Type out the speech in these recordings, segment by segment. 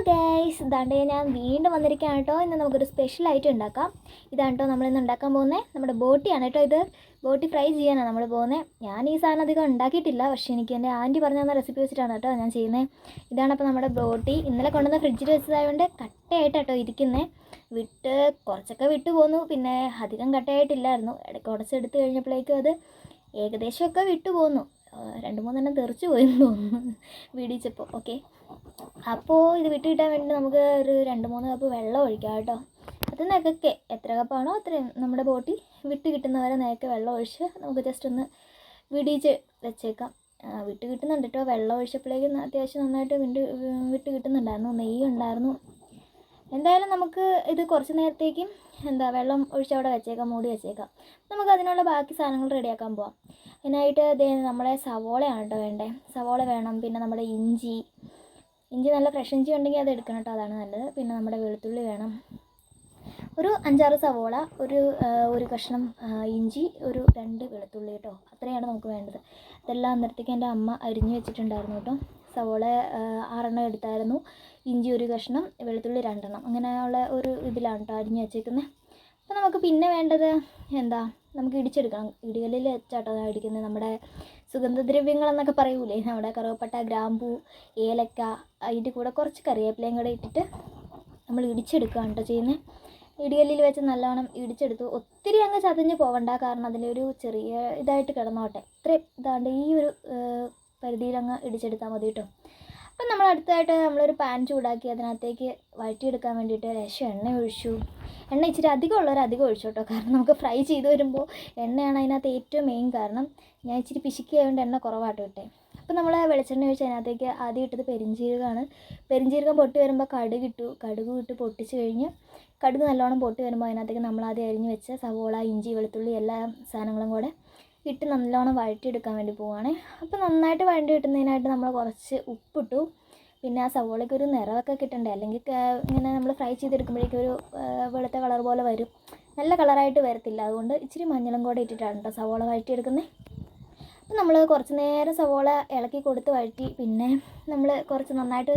Guys, ഇതാണ്ട് ഞാൻ വീണ്ടും വന്നിരിക്കുകയാണ് കേട്ടോ. ഇന്ന് നമുക്കൊരു സ്പെഷ്യലായിട്ട് ഉണ്ടാക്കാം. ഇതാണ് കേട്ടോ നമ്മളിന്ന് ഉണ്ടാക്കാൻ പോകുന്നത്. നമ്മുടെ ബോട്ടിയാണ് കേട്ടോ. ഇത് ബോട്ടി ഫ്രൈ ചെയ്യാനാണ് നമ്മൾ പോകുന്നത്. ഞാൻ ഈ സാധനം അധികം ഉണ്ടാക്കിയിട്ടില്ല, പക്ഷേ എനിക്ക് എൻ്റെ ആൻറ്റി പറഞ്ഞു തന്ന റെസിപ്പി വെച്ചിട്ടാണ് കേട്ടോ ഞാൻ ചെയ്യുന്നത്. ഇതാണ് അപ്പോൾ നമ്മുടെ ബോട്ടി. ഇന്നലെ കൊണ്ടുവന്ന ഫ്രിഡ്ജിൽ വെച്ചതായതുകൊണ്ട് കട്ടയായിട്ടോ ഇരിക്കുന്നത്. കുറച്ചൊക്കെ വിട്ടു പോന്നു, പിന്നെ അധികം കട്ടയായിട്ടില്ലായിരുന്നു. ഇടയ്ക്ക് കുറച്ചെടുത്ത് കഴിഞ്ഞപ്പോഴേക്കും അത് ഏകദേശമൊക്കെ വിട്ടു പോന്നു. 2-3 തെറിച്ച് പോയെന്ന് തോന്നുന്നു വീടിച്ചപ്പോൾ. ഓക്കെ, അപ്പോൾ ഇത് വിട്ട് കിട്ടാൻ വേണ്ടി നമുക്ക് ഒരു 2-3 കപ്പ് വെള്ളം ഒഴിക്കാം കേട്ടോ. അത് നികക്കെ എത്ര കപ്പാണോ അത്രയും നമ്മുടെ ബോട്ടി വിട്ട് കിട്ടുന്നവരെ നികക്കെ വെള്ളം ഒഴിച്ച് നമുക്ക് ജസ്റ്റ് ഒന്ന് വിടിച്ച് വെച്ചേക്കാം. വിട്ട് കിട്ടുന്നുണ്ട് കേട്ടോ. വെള്ളം ഒഴിച്ചപ്പോഴേക്കും അത്യാവശ്യം നന്നായിട്ട് വിട്ട് കിട്ടുന്നുണ്ടായിരുന്നു. നെയ്യ് ഉണ്ടായിരുന്നു. എന്തായാലും നമുക്ക് ഇത് കുറച്ച് നേരത്തേക്കും വെള്ളം ഒഴിച്ച് അവിടെ വെച്ചേക്കാം, മൂടി വെച്ചേക്കാം. നമുക്ക് അതിനുള്ള ബാക്കി സാധനങ്ങൾ റെഡിയാക്കാൻ പോവാം. അതിനായിട്ട് നമ്മളെ സവോളയാണ് കേട്ടോ വേണ്ടത്. സവോള വേണം. പിന്നെ നമ്മുടെ ഇഞ്ചി നല്ല ഫ്രഷ് ഇഞ്ചി ഉണ്ടെങ്കിൽ അത് എടുക്കണം കേട്ടോ, അതാണ് നല്ലത്. പിന്നെ നമ്മുടെ വെളുത്തുള്ളി വേണം. ഒരു 5-6 സവോള, ഒരു കഷ്ണം ഇഞ്ചി, ഒരു 2 വെളുത്തുള്ളി കേട്ടോ. അത്രയാണ് നമുക്ക് വേണ്ടത്. ഇതെല്ലാം അന്നേരത്തേക്ക് എൻ്റെ അമ്മ അരിഞ്ഞ് വെച്ചിട്ടുണ്ടായിരുന്നു കേട്ടോ. സവോള 6 എടുത്തായിരുന്നു, ഇഞ്ചി 1 കഷ്ണം, വെളുത്തുള്ളി 2, അങ്ങനെയുള്ള ഒരു ഇതിലാണ് കേട്ടോ അരിഞ്ഞ് വെച്ചേക്കുന്നത്. അപ്പോൾ നമുക്ക് പിന്നെ വേണ്ടത് നമുക്ക് ഇടിച്ചെടുക്കണം. ഇടികല്ലിൽ വെച്ചാട്ടോ ഇടിക്കുന്നത്. നമ്മുടെ സുഗന്ധദ്രവ്യങ്ങളെന്നൊക്കെ പറയൂലേ, നമ്മുടെ കറുവപ്പട്ട, ഗ്രാമ്പൂ, ഏലക്ക, അതിൻ്റെ കൂടെ കുറച്ച് കറിവേപ്പിലയും കൂടെ ഇട്ടിട്ട് നമ്മൾ ഇടിച്ചെടുക്കുകയാണ് കേട്ടോ ചെയ്യുന്നത്. ഇടികല്ലിൽ വെച്ച് നല്ലോണം ഇടിച്ചെടുത്തു. ഒത്തിരി അങ്ങ് ചതഞ്ഞ് പോകണ്ട, കാരണം അതിലൊരു ചെറിയ ഇതായിട്ട് കിടന്നോട്ടെ. ഇത്രയും ഇതാണ്ട് ഈ ഒരു പരിധിയിലങ്ങ് ഇടിച്ചെടുത്താൽ മതി കേട്ടോ. അപ്പം നമ്മൾ അടുത്തതായിട്ട് നമ്മളൊരു പാൻ ചൂടാക്കി അതിനകത്തേക്ക് വഴറ്റിയെടുക്കാൻ വേണ്ടിയിട്ട് ലേശം എണ്ണ ഒഴിച്ചു. എണ്ണ ഇച്ചിരി അധികം അധികം ഒഴിച്ചു കേട്ടോ, കാരണം നമുക്ക് ഫ്രൈ ചെയ്ത് വരുമ്പോൾ എണ്ണയാണ് അതിനകത്ത് ഏറ്റവും മെയിൻ കാരണം. ഞാൻ ഇച്ചിരി പിശുക്കിയായതുകൊണ്ട് എണ്ണ കുറവായിട്ട് ഇട്ടേ. അപ്പോൾ നമ്മൾ വെളിച്ചെണ്ണ ഒഴിച്ച് അതിനകത്തേക്ക് ആദ്യം ഇട്ടത് പെരിഞ്ജീരകമാണ്. പെരിഞ്ജീരകം പൊട്ടി വരുമ്പോൾ കടുക് ഇട്ട് പൊട്ടിച്ച് കഴിഞ്ഞ് കടുക് നല്ലോണം പൊട്ടി വരുമ്പോൾ അതിനകത്തേക്ക് നമ്മളാദ്യം അരിഞ്ഞ് വെച്ച സവോള, ഇഞ്ചി, വെളുത്തുള്ളി എല്ലാ സാധനങ്ങളും കൂടെ ഇട്ട് നല്ലോണം വഴറ്റിയെടുക്കാൻ വേണ്ടി പോവുകയാണ്. അപ്പോൾ നന്നായിട്ട് വഴറ്റി കിട്ടുന്നതിനായിട്ട് നമ്മൾ കുറച്ച് ഉപ്പിട്ടു. പിന്നെ ആ സവോളയ്ക്ക് ഒരു നിറമൊക്കെ കിട്ടണ്ടേ, അല്ലെങ്കിൽ ഇങ്ങനെ നമ്മൾ ഫ്രൈ ചെയ്തെടുക്കുമ്പോഴേക്കും ഒരു വെളുത്ത കളർ പോലെ വരും, നല്ല കളറായിട്ട് വരത്തില്ല. അതുകൊണ്ട് ഇച്ചിരി മഞ്ഞളും കൂടെ ഇട്ടിട്ടാണ് കേട്ടോ സവോള വഴറ്റിയെടുക്കുന്നത്. അപ്പോൾ നമ്മൾ കുറച്ച് നേരം സവോള ഇളക്കി കൊടുത്ത് വഴറ്റി. പിന്നെ നമ്മൾ കുറച്ച് നന്നായിട്ട്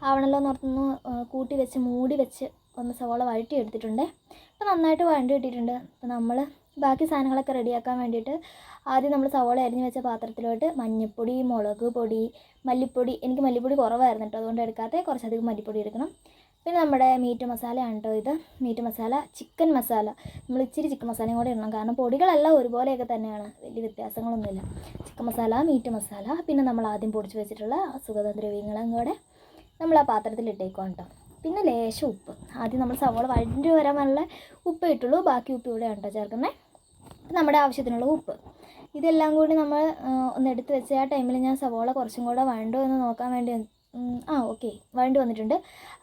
ആവണല്ലോ എന്നോർത്തൊന്ന് കൂട്ടി വെച്ച് മൂടി വെച്ച് ഒന്ന് സവോള വഴറ്റി എടുത്തിട്ടുണ്ട്. അപ്പോൾ നന്നായിട്ട് വഴറ്റി ഇട്ടിട്ടുണ്ട്. അപ്പോൾ നമ്മൾ ബാക്കി സാധനങ്ങളൊക്കെ റെഡിയാക്കാൻ വേണ്ടിയിട്ട് ആദ്യം നമ്മൾ സവോള അരിഞ്ഞ് വെച്ച പാത്രത്തിലോട്ട് മഞ്ഞൾപ്പൊടി, മുളക് പൊടി, മല്ലിപ്പൊടി. എനിക്ക് മല്ലിപ്പൊടി കുറവായിരുന്നു കേട്ടോ, അതുകൊണ്ട് എടുക്കാതെ കുറച്ചധികം മല്ലിപ്പൊടി എടുക്കണം. പിന്നെ നമ്മുടെ മീറ്റ് മസാലയാണ് കേട്ടോ ഇത്. Meat masala, chicken masala. നമ്മൾ ഇച്ചിരി ചിക്കൻ മസാലയും കൂടെ ഇടണം, കാരണം പൊടികളെല്ലാം ഒരുപോലെയൊക്കെ തന്നെയാണ്, വലിയ വ്യത്യാസങ്ങളൊന്നുമില്ല. ചിക്കൻ മസാല, മീറ്റ് മസാല, പിന്നെ നമ്മൾ ആദ്യം പൊടിച്ച് വെച്ചിട്ടുള്ള സുഗന്ധദ്രവ്യങ്ങളും കൂടെ നമ്മൾ ആ പാത്രത്തിൽ ഇട്ടേക്കും കേട്ടോ. പിന്നെ ലേശം ഉപ്പ്. ആദ്യം നമ്മൾ സവോള വഴറ്റി വരാൻ നല്ല ഉപ്പ് ഇട്ടുള്ളൂ, ബാക്കി ഉപ്പ് കൂടെയാണ് കേട്ടോ ചേർക്കുന്നത്. നമ്മുടെ ആവശ്യത്തിനുള്ള ഉപ്പ്. ഇതെല്ലാം കൂടി നമ്മൾ ഒന്ന് എടുത്ത് വെച്ച ആ ടൈമിൽ ഞാൻ സവോള കുറച്ചും കൂടെ വഴണ്ടോ എന്ന് നോക്കാൻ വേണ്ടി ഓക്കെ വഴണ്ടി വന്നിട്ടുണ്ട്.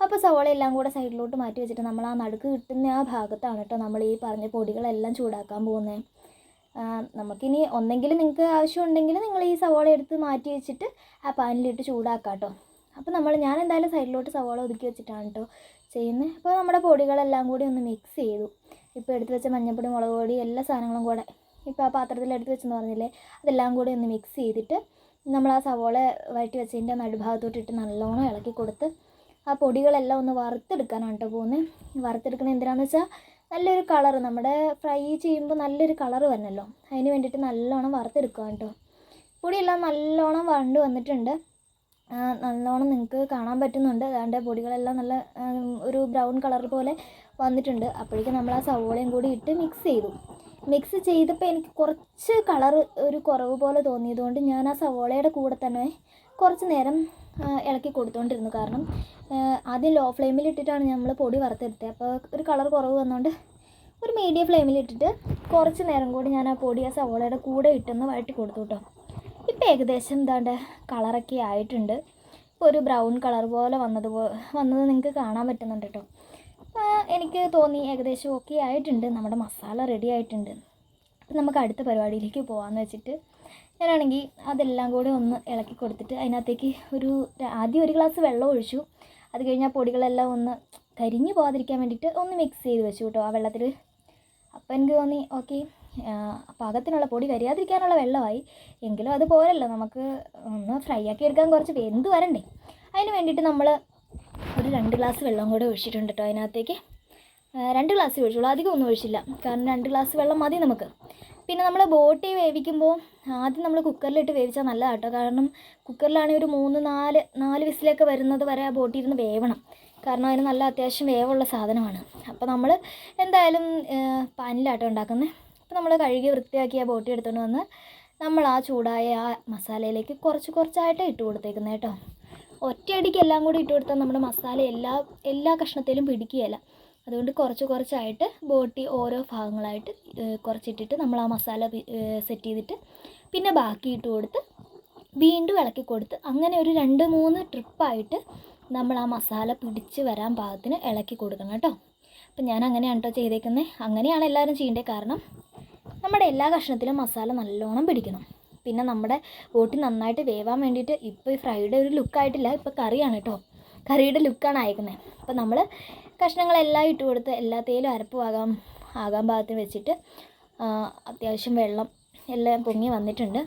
അപ്പോൾ സവോള എല്ലാം കൂടെ സൈഡിലോട്ട് മാറ്റി വെച്ചിട്ട് നമ്മൾ ആ നടുക്ക് കിട്ടുന്ന ആ ഭാഗത്താണ് കേട്ടോ നമ്മൾ ഈ പറഞ്ഞ പൊടികളെല്ലാം ചൂടാക്കാൻ പോകുന്നത്. നമുക്കിനി ഒന്നെങ്കിൽ നിങ്ങൾക്ക് ആവശ്യമുണ്ടെങ്കിൽ നിങ്ങൾ ഈ സവോള എടുത്ത് മാറ്റി വെച്ചിട്ട് ആ പാനിലിട്ട് ചൂടാക്കാം കേട്ടോ. അപ്പോൾ ഞാൻ എന്തായാലും സൈഡിലോട്ട് സവോള ഒതുക്കി വെച്ചിട്ടാണ് കേട്ടോ ചെയ്യുന്നത്. അപ്പോൾ നമ്മുടെ പൊടികളെല്ലാം കൂടി ഒന്ന് മിക്സ് ചെയ്തു. ഇപ്പോൾ എടുത്ത് വെച്ച മഞ്ഞൾപ്പൊടി, മുളക് പൊടി, എല്ലാ സാധനങ്ങളും കൂടെ ഇപ്പോൾ ആ പാത്രത്തിൽ എടുത്ത് വെച്ചെന്ന് പറഞ്ഞില്ലേ, അതെല്ലാം കൂടി ഒന്ന് മിക്സ് ചെയ്തിട്ട് നമ്മൾ ആ സവോള വഴറ്റി വെച്ചതിൻ്റെ നടുഭാഗത്തോട്ടിട്ട് നല്ലോണം ഇളക്കി കൊടുത്ത് ആ പൊടികളെല്ലാം ഒന്ന് വറുത്തെടുക്കാനാണ് കേട്ടോ പോകുന്നത്. വറുത്തെടുക്കുന്നത് എന്തിനാണെന്ന് വെച്ചാൽ നല്ലൊരു കളർ, നമ്മുടെ ഫ്രൈ ചെയ്യുമ്പോൾ നല്ലൊരു കളർ വരണമല്ലോ, അതിന് വേണ്ടിയിട്ട് നല്ലോണം വറുത്തെടുക്കുക കേട്ടോ. പൊടിയെല്ലാം നല്ലോണം വഴണ്ട് വന്നിട്ടുണ്ട്. നല്ലോണം നിങ്ങൾക്ക് കാണാൻ പറ്റുന്നുണ്ട്. അതാണ്ട് പൊടികളെല്ലാം നല്ല ഒരു ബ്രൗൺ കളർ പോലെ വന്നിട്ടുണ്ട്. അപ്പോഴേക്കും നമ്മൾ ആ സവോളയും കൂടി ഇട്ട് മിക്സ് ചെയ്തപ്പോൾ എനിക്ക് കുറച്ച് കളർ ഒരു കുറവ് പോലെ തോന്നിയതുകൊണ്ട് ഞാൻ ആ സവോളയുടെ കൂടെ തന്നെ കുറച്ച് നേരം ഇളക്കി കൊടുത്തുകൊണ്ടിരുന്നു. കാരണം ആദ്യം ലോ ഫ്ലെയിമിൽ ഇട്ടിട്ടാണ് നമ്മൾ പൊടി വറുത്തെടുത്തത്. അപ്പോൾ ഒരു കളർ കുറവ് വന്നുകൊണ്ട് ഒരു മീഡിയം ഫ്ലെയിമിലിട്ടിട്ട് കുറച്ച് നേരം കൂടി ഞാൻ ആ പൊടി ആ സവോളയുടെ കൂടെ ഇട്ടൊന്ന് വഴറ്റി കൊടുത്തു കേട്ടോ. ഇപ്പോൾ ഏകദേശം കളറൊക്കെ ആയിട്ടുണ്ട്. ഇപ്പോൾ ഒരു ബ്രൗൺ കളർ പോലെ വന്നത് നിങ്ങൾക്ക് കാണാൻ പറ്റുന്നുണ്ട് കേട്ടോ. എനിക്ക് തോന്നി ഏകദേശം ഓക്കെ ആയിട്ടുണ്ട്, നമ്മുടെ മസാല റെഡി ആയിട്ടുണ്ട്. അപ്പോൾ നമുക്ക് അടുത്ത പരിപാടിയിലേക്ക് പോകാമെന്ന് വെച്ചിട്ട് ഞാനാണെങ്കിൽ അതെല്ലാം കൂടി ഒന്ന് ഇളക്കി കൊടുത്തിട്ട് അതിനകത്തേക്ക് ആദ്യം 1 ഗ്ലാസ് വെള്ളം ഒഴിച്ചു. അത് കഴിഞ്ഞാൽ പൊടികളെല്ലാം ഒന്ന് കരിഞ്ഞു പോകാതിരിക്കാൻ വേണ്ടിയിട്ട് ഒന്ന് മിക്സ് ചെയ്ത് വെച്ചു കേട്ടോ ആ വെള്ളത്തിൽ. അപ്പോൾ എനിക്ക് തോന്നി ഓക്കെ, പാകത്തിനുള്ള പൊടി കരിയാതിരിക്കാനുള്ള വെള്ളമായി. എങ്കിലും അത് പോരല്ലോ, നമുക്ക് ഒന്ന് ഫ്രൈ ആക്കി എടുക്കാൻ കുറച്ച് വെന്ത് വരണ്ടേ. അതിന് വേണ്ടിയിട്ട് നമ്മൾ ഒരു 2 ഗ്ലാസ് വെള്ളം കൂടെ ഒഴിച്ചിട്ടുണ്ട് കേട്ടോ അതിനകത്തേക്ക്. 2 ഗ്ലാസ് ഒഴിച്ചുള്ളൂ, അധികം ഒന്നും ഒഴിച്ചില്ല, കാരണം 2 ഗ്ലാസ് വെള്ളം മതി നമുക്ക്. പിന്നെ നമ്മൾ ബോട്ടി വേവിക്കുമ്പോൾ ആദ്യം നമ്മൾ കുക്കറിലിട്ട് വേവിച്ചാൽ നല്ലതാണ് കേട്ടോ. കാരണം കുക്കറിലാണെങ്കിൽ ഒരു 3-4 വിസിലൊക്കെ വരുന്നത് വരെ ആ ബോട്ടി ഇരുന്ന് വേവണം. കാരണം അതിന് നല്ല അത്യാവശ്യം വേവുള്ള സാധനമാണ്. അപ്പോൾ നമ്മൾ എന്തായാലും പാനിലാട്ടോ ഉണ്ടാക്കുന്നത്. അപ്പോൾ നമ്മൾ കഴുകി വൃത്തിയാക്കിയ ബോട്ടി എടുത്തുകൊണ്ട് വന്ന് നമ്മൾ ആ ചൂടായ ആ മസാലയിലേക്ക് കുറച്ചായിട്ട് ഇട്ട് കൊടുത്തേക്കുന്നത് കേട്ടോ. ഒറ്റയടിക്ക് എല്ലാം കൂടി ഇട്ട് കൊടുത്താൽ നമ്മുടെ മസാല എല്ലാ കഷ്ണത്തിലും പിടിക്കുകയില്ല. അതുകൊണ്ട് കുറച്ചായിട്ട് ബോട്ടി ഓരോ ഭാഗങ്ങളായിട്ട് കുറച്ചിട്ടിട്ട് നമ്മൾ ആ മസാല സെറ്റ് ചെയ്തിട്ട് പിന്നെ ബാക്കി ഇട്ട് കൊടുത്ത് വീണ്ടും ഇളക്കി കൊടുത്ത് അങ്ങനെ ഒരു 2-3 ട്രിപ്പായിട്ട് നമ്മൾ ആ മസാല പിടിച്ച് വരാൻ പാകത്തിന് ഇളക്കി കൊടുക്കണം കേട്ടോ. അപ്പം ഞാൻ അങ്ങനെയാണ് കേട്ടോ ചെയ്തേക്കുന്നത്. അങ്ങനെയാണ് എല്ലാവരും ചെയ്യേണ്ടത്. കാരണം നമ്മുടെ എല്ലാ കഷ്ണത്തിലും മസാല നല്ലോണം പിടിക്കണം. പിന്നെ നമ്മുടെ ബോട്ടി നന്നായിട്ട് വേവാൻ വേണ്ടിയിട്ട് ഇപ്പോൾ ഈ ഫ്രൈഡ് ഒരു ലുക്കായിട്ടില്ല, ഇപ്പോൾ കറിയാണ് കേട്ടോ, കറിയുടെ ലുക്കാണ് അയക്കുന്നത്. അപ്പോൾ നമ്മൾ കഷ്ണങ്ങളെല്ലാം ഇട്ട് കൊടുത്ത് എല്ലാത്തേലും അരപ്പ് ആകാൻ പാകത്തിന് വെച്ചിട്ട് അത്യാവശ്യം വെള്ളം എല്ലാം പൊങ്ങി വന്നിട്ടുണ്ട്.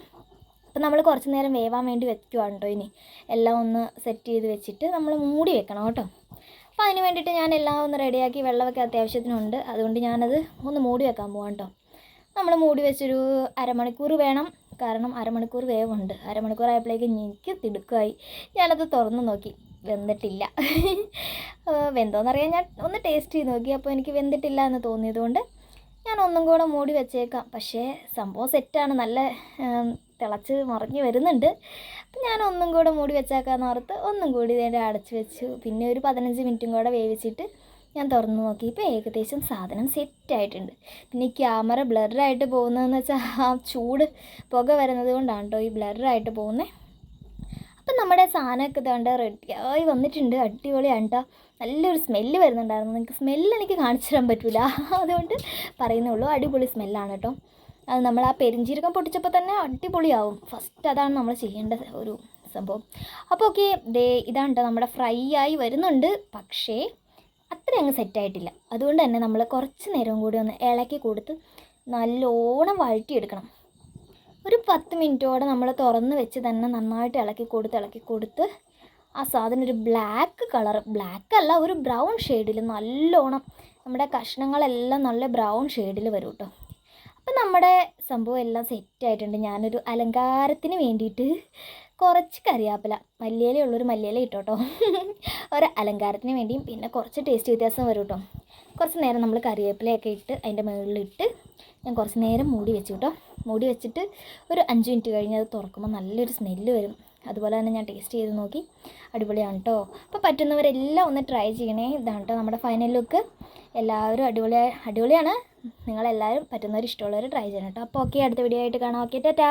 അപ്പോൾ നമ്മൾ കുറച്ച് നേരം വേവാൻ വേണ്ടി വെക്കുകയാണ് കേട്ടോ. ഇനി എല്ലാം ഒന്ന് സെറ്റ് ചെയ്ത് വെച്ചിട്ട് നമ്മൾ മൂടി വെക്കണം കേട്ടോ. അപ്പോൾ അതിന് വേണ്ടിയിട്ട് ഞാൻ എല്ലാം ഒന്ന് റെഡിയാക്കി, വെള്ളമൊക്കെ അത്യാവശ്യത്തിനുണ്ട്, അതുകൊണ്ട് ഞാനത് ഒന്ന് മൂടി വെക്കാൻ പോകാം കേട്ടോ. നമ്മൾ മൂടി വെച്ചൊരു അരമണിക്കൂർ വേണം, കാരണം അരമണിക്കൂർ വേവുണ്ട്. അരമണിക്കൂറായപ്പോഴേക്കും എനിക്ക് തിടുക്കമായി. ഞാനത് തുറന്ന് നോക്കി, വെന്തിട്ടില്ല. വെന്തോന്നറിയാൻ ഞാൻ ഒന്ന് ടേസ്റ്റ് ചെയ്ത് നോക്കി. അപ്പോൾ എനിക്ക് വെന്തിട്ടില്ല എന്ന് തോന്നിയതുകൊണ്ട് ഞാൻ ഒന്നും കൂടെ മൂടി വെച്ചേക്കാം. പക്ഷേ സംഭവം സെറ്റാണ്, നല്ല തിളച്ച് മറിഞ്ഞ് വരുന്നുണ്ട്. അപ്പം ഞാൻ ഒന്നും കൂടെ മൂടി വെച്ചേക്കാമെന്ന് ഓർത്ത് ഒന്നും കൂടി നേരെ അടച്ച് വെച്ചു. പിന്നെ ഒരു 15 മിനിറ്റും കൂടെ വേവിച്ചിട്ട് ഞാൻ തുറന്ന് നോക്കി. ഇപ്പോൾ ഏകദേശം സാധനം സെറ്റായിട്ടുണ്ട്. പിന്നെ ഈ ക്യാമറ ബ്ലറായിട്ട് പോകുന്നതെന്ന് വെച്ചാൽ ആ ചൂട് പുക വരുന്നത് കൊണ്ടാണ് കേട്ടോ ഈ ബ്ലറായിട്ട് പോകുന്നത്. അപ്പം നമ്മുടെ സാധനമൊക്കെ ഇതാണ്ട് റെഡിയായി വന്നിട്ടുണ്ട്. അടിപൊളിയാണ് കേട്ടോ. നല്ലൊരു സ്മെല്ല് വരുന്നുണ്ടായിരുന്നു. നിങ്ങൾക്ക് സ്മെല്ല് എനിക്ക് കാണിച്ചു തരാൻ പറ്റില്ല, അതുകൊണ്ട് പറയുന്നുള്ളൂ. അടിപൊളി സ്മെല്ലാണ് കേട്ടോ. അത് നമ്മൾ ആ പെരിഞ്ചീരകം പൊട്ടിച്ചപ്പോൾ തന്നെ അടിപൊളിയാവും. ഫസ്റ്റ് അതാണ് നമ്മൾ ചെയ്യേണ്ട ഒരു സംഭവം. അപ്പോൾ ഓക്കെ, ഇതാണ് കേട്ടോ നമ്മുടെ ഫ്രൈ ആയി വരുന്നുണ്ട്. പക്ഷേ അത്ര അങ്ങ് സെറ്റായിട്ടില്ല. അതുകൊണ്ട് തന്നെ നമ്മൾ കുറച്ച് നേരം കൂടി ഒന്ന് ഇളക്കി കൊടുത്ത് നല്ലോണം വഴറ്റിയെടുക്കണം. ഒരു 10 മിനിറ്റോടെ നമ്മൾ തുറന്ന് വെച്ച് തന്നെ നന്നായിട്ട് ഇളക്കി കൊടുത്ത് ആ സാധനം ഒരു ബ്ലാക്ക് കളർ, ബ്ലാക്ക് അല്ല, ഒരു ബ്രൗൺ ഷെയ്ഡിൽ നല്ലോണം നമ്മുടെ കഷ്ണങ്ങളെല്ലാം നല്ല ബ്രൗൺ ഷെയ്ഡിൽ വരും കേട്ടോ. അപ്പം നമ്മുടെ സംഭവം എല്ലാം സെറ്റായിട്ടുണ്ട്. ഞാനൊരു അലങ്കാരത്തിന് വേണ്ടിയിട്ട് കുറച്ച് കറിവേപ്പില, മല്ലിയിലയുള്ളൊരു മല്ലിയില ഇട്ടോട്ടോ, ഒരു അലങ്കാരത്തിന് വേണ്ടിയും. പിന്നെ കുറച്ച് ടേസ്റ്റ് വ്യത്യാസം വരും കേട്ടോ. കുറച്ച് നേരം നമ്മൾ കറിവേപ്പിലയൊക്കെ ഇട്ട് അതിൻ്റെ മുകളിലിട്ട് ഞാൻ കുറച്ച് നേരം മൂടി വെച്ചു കേട്ടോ. മൂടി വെച്ചിട്ട് ഒരു 5 മിനിറ്റ് കഴിഞ്ഞ് അത് തുറക്കുമ്പോൾ നല്ലൊരു സ്മെല്ല് വരും. അതുപോലെ തന്നെ ഞാൻ ടേസ്റ്റ് ചെയ്ത് നോക്കി, അടിപൊളിയാണ് കേട്ടോ. അപ്പോൾ പറ്റുന്നവരെല്ലാം ഒന്ന് ട്രൈ ചെയ്യണേ. ഇതാണ് കേട്ടോ നമ്മുടെ ഫൈനൽ ലുക്ക്. എല്ലാവരും അടിപൊളിയാണ്. നിങ്ങളെല്ലാവരും പറ്റുന്നവർ ഇഷ്ടമുള്ളവർ ട്രൈ ചെയ്യണം കേട്ടോ. അപ്പോൾ ഓക്കെ, അടുത്ത വീഡിയോ ആയിട്ട് കാണാം. ഓക്കെ, ടാറ്റാ.